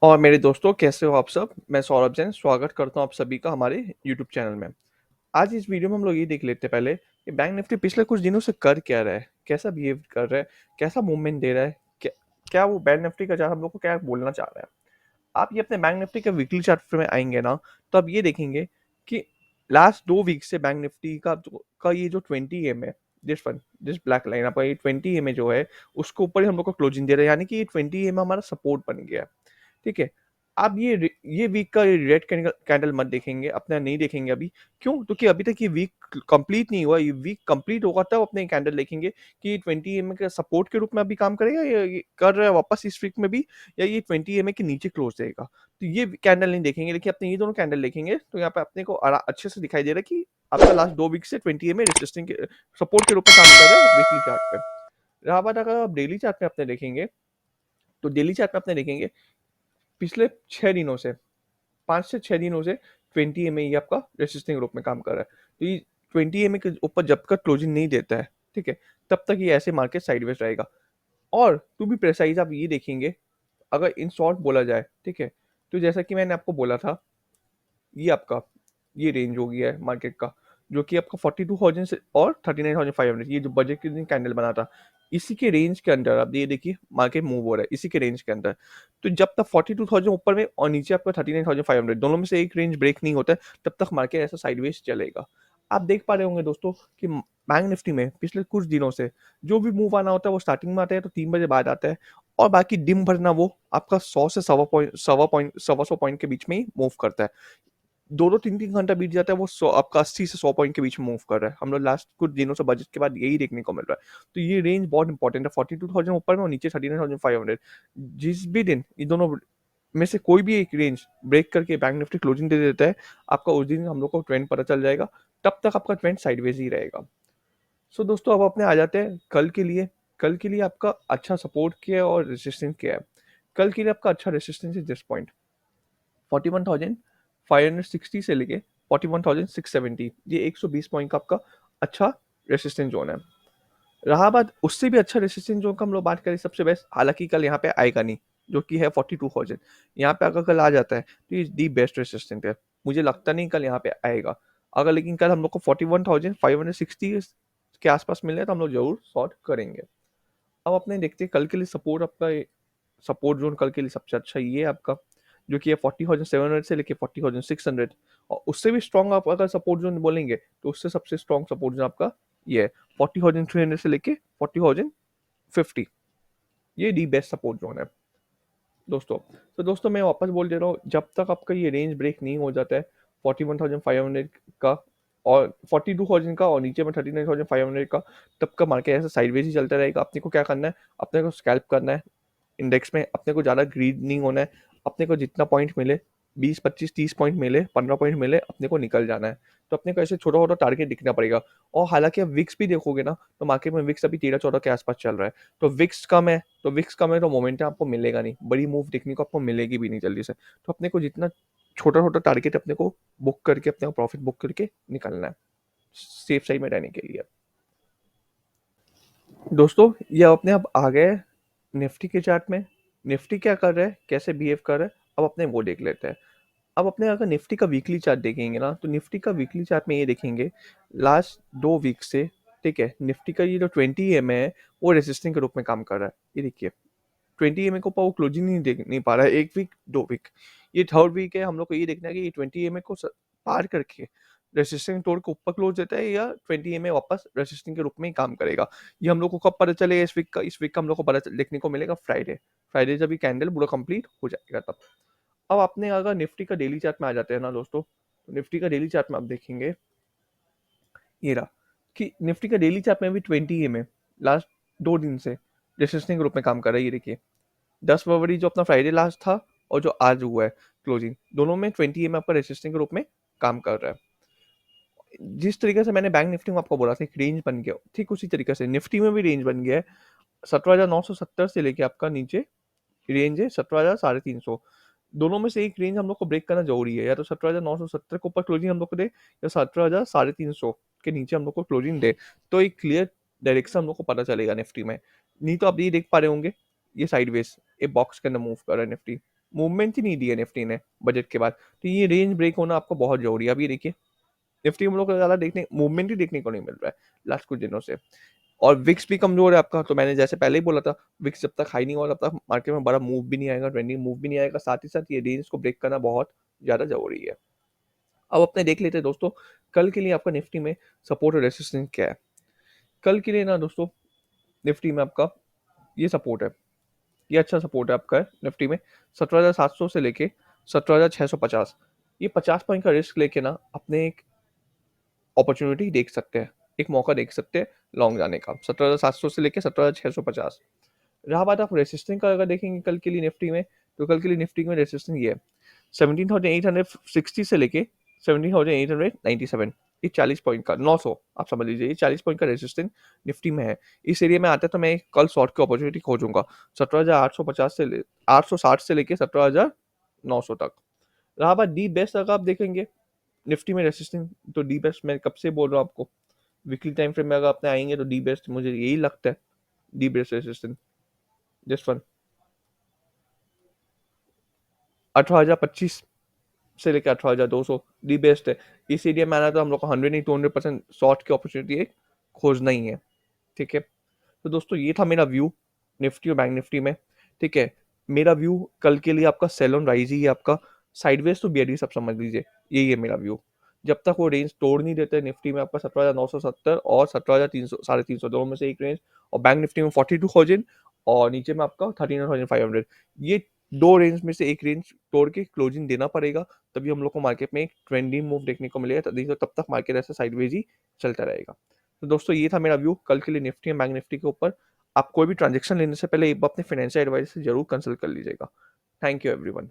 और मेरे दोस्तों कैसे हो आप सब? मैं सौरभ जैन स्वागत करता हूँ आप सभी का हमारे यूट्यूब चैनल में। आज इस वीडियो में हम लोग ये देख लेते हैं पहले कि बैंक निफ्टी पिछले कुछ दिनों से कर क्या रहा है, कैसा बिहेव कर रहा है, कैसा मूवमेंट दे रहा है, क्या क्या वो बैंक निफ्टी का चार्ट हम लोग को क्या बोलना चाह रहा है। आप ये अपने बैंक निफ्टी के वीकली चार्ट में आएंगे ना, तो आप ये देखेंगे कि लास्ट 2 वीक से बैंक निफ्टी का ये जो 20 एम है, दिस ब्लैक लाइन आपका ये 20 एम जो है, उसके ऊपर ही हम लोग को क्लोजिंग दे रहा है, यानी कि ये 20 एम हमारा सपोर्ट बन गया है। ठीक है। आप ये वीक का रेड कैंडल मत देखेंगे, अपना नहीं देखेंगे अभी। क्यों? क्योंकि अभी तक ये वीक कंप्लीट नहीं हुआ। ये वीक कंप्लीट होगा तब अपने कैंडल देखेंगे कि 20 एम के सपोर्ट के रूप में अभी काम करेगा या ये कर रहा है वापस इस वीक में भी, या ये 20 एम के नीचे क्लोज देगा। तो ये कैंडल नहीं देखेंगे, लेकिन अपने ये दोनों कैंडल देखेंगे तो यहाँ पे अपने को अच्छे से दिखाई दे रहा है कि आपका लास्ट 2 वीक से 20 एम रेसिस्टिंग के सपोर्ट के रूप में काम कर रहा है वीकली चार्ट पे। रहा बात अगर आप डेली चार्ट में अपने देखेंगे, तो डेली चार्ट में अपने देखेंगे पिछले 6 दिनों से, 5 से 6 दिनों से 20 एम ये आपका रेसिस्टिंग ग्रुप में काम कर रहा है। तो ये 20 एम के ऊपर जब तक क्लोजिंग नहीं देता है, ठीक है, तब तक ये ऐसे मार्केट साइडवेज रहेगा। और टू बी प्रिसाइज आप ये देखेंगे, अगर इन शॉर्ट बोला जाए, ठीक है, तो जैसा कि मैंने आपको बोला था, ये आपका ये रेंज हो गया है मार्केट का, जो कि आपका 42,000 से और 39,500, ये जो बजट के दिन कैंडल बना था, इसी के रेंज के अंदर आप ये देखिए मार्केट मूव हो रहा है इसी के रेंज के अंदर। तो जब तक 42,000 ऊपर में और नीचे आपका 39,500, दोनों में से एक रेंज ब्रेक नहीं होता है, तब तक मार्केट ऐसा साइडवेज चलेगा। आप देख पा रहे होंगे दोस्तों कि बैंक निफ्टी में पिछले कुछ दिनों से जो भी मूव आना होता है वो स्टार्टिंग में आता है तो 3 बजे बाद आता है, और बाकी दिन भर ना वो आपका 100 से 100 पॉइंट के बीच में ही मूव करता है। 2-2 3-3 घंटा बीत जाता है, वो आपका 80 से 100 पॉइंट के बीच में मूव कर रहा है। हम लोग लास्ट कुछ दिनों से बजट के बाद यही देखने को मिल रहा है। तो ये रेंज बहुत इंपॉर्टेंट है, 42,000 ऊपर में और नीचे 39,500। जिस भी दिन ये दोनों में से कोई भी एक रेंज ब्रेक करके बैंक निफ्टी क्लोजिंग दे देता है, आपका उस दिन हम लोग को ट्रेंड पता चल जाएगा। तब तक आपका ट्रेंड साइडवेज ही रहेगा। सो दोस्तों अब अपने आ जाते हैं कल के लिए। कल के लिए आपका अच्छा सपोर्ट क्या है और रेसिस्टेंस क्या है। कल के लिए आपका अच्छा रेसिस्टेंस है दिस पॉइंट, 41,560 से लेके 41,670, ये 120 पॉइंट का आपका अच्छा रेसिस्टेंस जोन है। रहा बात उससे भी अच्छा रेसिस्टेंस जोन का, हम लोग बात करें सबसे बेस्ट, हालांकि कल यहाँ पे आएगा नहीं, जो कि है 42,000। यहाँ पे अगर कल आ जाता है तो ये दी बेस्ट रेसिस्टेंट है। मुझे लगता नहीं कल यहाँ पे आएगा। अगर लेकिन कल हम लोग को 41,560 के आसपास मिले तो हम लोग जरूर शॉर्ट करेंगे। अब अपने देखते हैं कल के लिए सपोर्ट, आपका सपोर्ट जोन कल के लिए सबसे अच्छा ये है आपका, जो कि है 40,700 से लेके 40,600। और उससे भी स्ट्रॉन्ग आप अगर सपोर्ट जोन बोलेंगे तो उससे सबसे स्ट्रॉन्ग सपोर्ट जोन आपका ये है 40,300 से लेके 40,050। ये दी बेस्ट सपोर्ट जोन है दोस्तों। तो दोस्तों मैं वापस बोल दे रहा हूँ, जब तक आपका ये रेंज ब्रेक नहीं हो जाता है 41,500 का और 42,000 का और नीचे में 39,500 का, तब का मार्केट ऐसा साइडवेज ही चलता रहेगा। अपने को क्या करना है, अपने को स्कैल्प करना है इंडेक्स में, अपने को ज़्यादा ग्रीड नहीं होना है। अपने को जितना पॉइंट मिले, 20 25 30 पॉइंट मिले, 15 पॉइंट मिले, अपने को निकल जाना है। तो अपने को ऐसे छोटा छोटा टारगेट दिखना पड़ेगा। और हालांकि आप विक्स भी देखोगे ना, तो मार्केट में विक्स अभी 13-14 के आसपास चल रहा है। तो विक्स कम है तो मोमेंटम आपको मिलेगा नहीं, बड़ी मूव देखने को आपको मिलेगी भी नहीं जल्दी से। तो अपने को जितना छोटा छोटा टारगेट अपने को बुक करके अपने को प्रॉफिट बुक करके निकलना है, सेफ साइड में रहने के लिए। दोस्तों ये अपने आप आ गए निफ्टी के चार्ट में। निफ्टी क्या कर रहा है, कैसे बिहेव कर रहा है, अब अपने वो देख लेते हैं। अब अपने अगर निफ्टी का वीकली चार्ट देखेंगे ना, तो निफ्टी का वीकली चार्ट में ये देखेंगे लास्ट 2 वीक से, ठीक है, निफ्टी का ये जो 20 एम है वो रेसिस्टेंस के रूप में काम कर रहा है। ये देखिए 20 एम को वो क्लोजिंग नहीं देख नहीं पा रहा है, 1 वीक 2 वीक, ये थर्ड वीक है। हम लोग को ये देखना है कि ये 20 एम को पार करके रेसिस्टेंस तोड़ के ऊपर क्लोज देता है या 20 एम वापस रेसिस्टेंस के रूप में ही काम करेगा। ये हम लोग को कब पता चलेगा? इस वीक का हम लोग को देखने को मिलेगा फ्राइडे। फ्राइडे जब ये कैंडल पूरा कंप्लीट हो जाएगा तब। अब आपने अगर निफ्टी का डेली चार्ट में आ जाते हैं ना दोस्तों, तो निफ्टी का डेली चार्ट में आप देखेंगे ये रहा कि निफ्टी का डेली चार्ट में भी 20 एम है, लास्ट 2 दिन से रेसिस्टेंस के रूप में काम कर रहा है। ये देखिए 10 फरवरी जो अपना फ्राइडे लास्ट था और जो आज हुआ है क्लोजिंग, दोनों में 20 एम आपका रेसिस्टेंस के रूप में काम कर रहा है। जिस तरीके से मैंने बैंक निफ्टी में आपको बोला था एक रेंज बन गया, ठीक उसी तरीके से निफ्टी में भी रेंज बन गया है। 17,970 से लेके आपका नीचे रेंज है 17,350। दोनों में से एक रेंज हम लोग को ब्रेक करना जरूरी है, या तो 17,970 के ऊपर क्लोजिंग हम लोग को दे, या 17,350 के नीचे हम लोग को क्लोजिंग दे। तो एक क्लियर डायरेक्शन हम लोग को पता चलेगा निफ्टी में। नहीं तो आप ये देख पा रहे होंगे, ये साइडवेज एक बॉक्स के अंदर मूव कर रहा है निफ्टी। मूवमेंट ही नहीं दी है निफ्टी ने बजट के बाद, तो ये रेंज ब्रेक होना आपको बहुत जरूरी है। अब ये देखिए निफ्टी में हम लोग को ज़्यादा देखने मूवमेंट ही देखने को नहीं मिल रहा है लास्ट कुछ दिनों से, और विक्स भी कमजोर है आपका। तो मैंने जैसे पहले ही बोला था, विक्स जब तक हाई नहीं होगा तब तक मार्केट में बड़ा मूव भी नहीं आएगा, ट्रेंडिंग मूव भी नहीं आएगा, साथ ही साथ ये रेंज को ब्रेक करना बहुत ज़्यादा जरूरी है। अब अपने देख लेते हैं दोस्तों, कल के लिए आपका निफ्टी में सपोर्ट और रेसिस्टेंस क्या है। कल के लिए ना दोस्तों निफ्टी में आपका ये सपोर्ट है, ये अच्छा सपोर्ट है आपका है निफ्टी में 17,700 से लेके 17,650। ये 50 पॉइंट का रिस्क लेके ना अपने एक अपॉर्चुनिटी देख सकते हैं, एक मौका देख सकते हैं लॉन्ग जाने का, 17,700 से लेके 17,650। रहा बात आप रेसिस्टेंस का अगर देखेंगे कल के लिए निफ्टी में, तो कल के लिए निफ्टी में रेसिस्टेंस ये है 17,860 से लेके 17,897। ये 40 पॉइंट का 900 आप समझ लीजिए, ये 40 पॉइंट का रेसिस्टेंस निफ्टी में है। इस एरिया में आता है तो मैं कल शॉर्ट की अपॉर्चुनिटी खोजूंगा 17,850 से 860 से लेके 17,900 तक। रहा बात डी बेस्ट अगर आप देखेंगे निफ्टी में रेसिस्टेंस, तो डी बेस्ट मैं कब से बोल रहा हूँ आपको, वीकली टाइम फ्रेम में अगर अपने आएंगे तो डी बेस्ट मुझे यही लगता है, D best resistance just one 18,025 से लेकर 18,200 दी बेस्ट है। इस एरिया में आना तो हम लोग को 100 नहीं 200% शॉर्ट की अपॉर्चुनिटी एक खोजना ही है। ठीक है, तो दोस्तों ये था मेरा व्यू निफ्टी और बैंक निफ्टी में। ठीक है, मेरा व्यू कल के लिए आपका सेल ऑन राइज ही है, आपका साइडवेज तो बियरिश सब समझ लीजिए, यही है मेरा व्यू। जब तक वो रेंज तोड़ नहीं देते निफ्टी में आपका 17,970 और 17,300 350 दोनों में से एक रेंज, और बैंक निफ्टी में 42,000 और नीचे में आपका 13,500, ये दो रेंज में से एक रेंज तोड़ के क्लोजिंग देना पड़ेगा, तभी हम लोग को मार्केट में एक ट्रेंडिंग मूव देखने को मिलेगा, तब तक मार्केट ऐसे साइडवेज ही चलता रहेगा। तो दोस्तों ये था मेरा व्यू कल के लिए निफ्टी एंड बैंक निफ्टी के ऊपर। आप कोई भी ट्रांजेक्शन लेने से पहले एक बार अपने फाइनेंशियल एडवाइजर से जरूर कंसल्ट कर लीजिएगा। Thank you everyone.